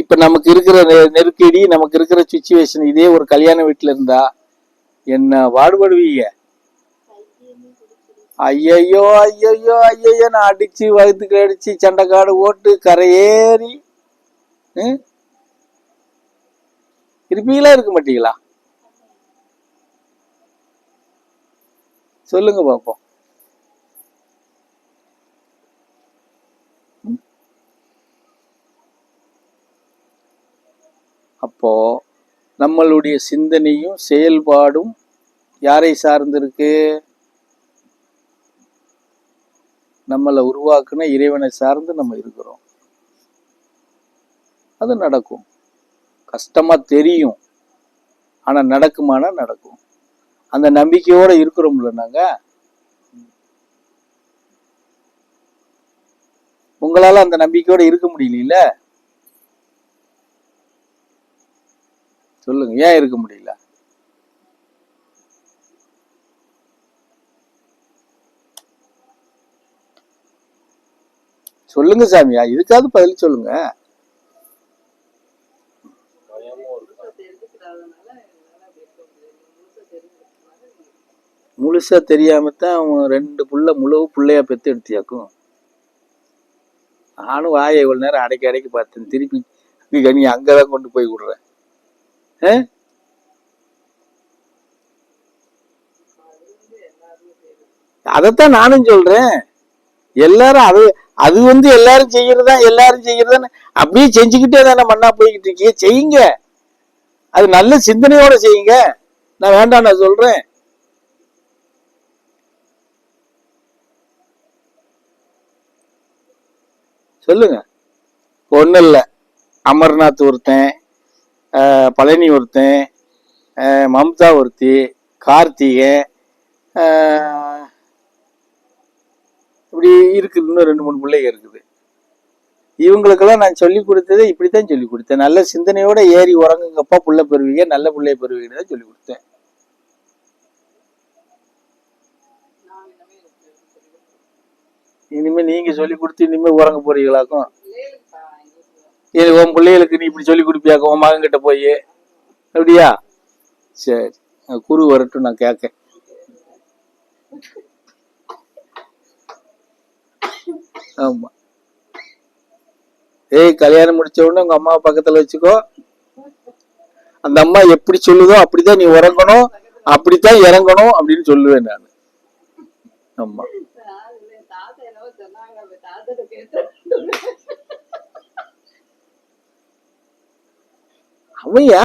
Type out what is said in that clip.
இப்ப நமக்கு இருக்கிற நெருக்கடி, நமக்கு இருக்கிற சுச்சுவேஷன் இதே ஒரு கல்யாண வீட்டுல இருந்தா என்ன பாடுபடுவீங்க? ஐயையோ ஐயையோ ஐயையோ, நான் அடிச்சு வகுத்துக்கு அடிச்சு சண்டைக்காடு ஓட்டு கரையேறி இருப்பீங்களா இருக்க மாட்டீங்களா? சொல்லுங்க பாப்போம். அப்போ நம்மளுடைய சிந்தனையும் செயல்பாடும் யாரை சார்ந்திருக்கு? நம்மளை உருவாக்குன இறைவனை சார்ந்து நம்ம இருக்கிறோம். அது நடக்கும். கஷ்டமா தெரியும், ஆனா நடக்குமானா நடக்கும். அந்த நம்பிக்கையோட இருக்கிறோம்ல நாங்க. உங்களால அந்த நம்பிக்கையோட இருக்க முடியல. சொல்லுங்க, ஏன் இருக்க முடியல? சொல்லுங்க சாமியா, இதுக்காவது பதில் சொல்லுங்க. முழுசா தெரியாமத்தான் அவன் 2 புள்ள முழு பிள்ளையா பெத்து எடுத்தியாக்கும். நானும் வாயை இவ்வளவு நேரம் அடைக்கி பார்த்தேன். திருப்பி நீ அங்கதான் கொண்டு போய் விடுறேன். அதைத்தான் நானும் சொல்றேன். எல்லாரும் அது எல்லாரும் செய்யறதா, எல்லாரும் செய்யறதான்னு அப்படியே செஞ்சுக்கிட்டே தானே மண்ணா போய்கிட்டு இருக்கீங்க. செய்யுங்க, அது நல்ல சிந்தனையோட செய்யுங்க. நான் வேண்டாம் நான் சொல்றேன். சொல்லுங்க. ஒன்னும் இல்ல, அமர்நாத் ஒருத்தன், பழனி ஒருத்தன், மம்தா ஒருத்தி, கார்த்திகை, இப்படி இருக்குது. இன்னும் 2-3 பிள்ளைங்க இருக்குது. இவங்களுக்கெல்லாம் நான் சொல்லி கொடுத்ததை இப்படித்தான் சொல்லி கொடுத்தேன். நல்ல சிந்தனையோட ஏறி உறங்குங்கப்பா, புள்ள பெறுவீங்க, நல்ல பிள்ளைய பெறுவீங்கன்னு தான் சொல்லி கொடுத்தேன். இனிமே நீங்க சொல்லி கொடுத்து இனிமே உறங்க போறீங்களாக்கும்? உன் பிள்ளைகளுக்கு நீ இப்படி சொல்லி கொடுப்பியாக்கும் உன் மகன் கிட்ட போய்? அப்படியா? சரி, குரு வரட்டும், நான் கேட்க. ஆமா. கல்யாணம் முடிச்ச உடனே உங்க அம்மாவை பக்கத்துல வச்சுக்கோ. அந்த அம்மா எப்படி சொல்லுதோ அப்படித்தான் நீ உறங்கணும், அப்படித்தான் இறங்கணும் அப்படின்னு சொல்லுவேன் நான். ஆமா. அவன்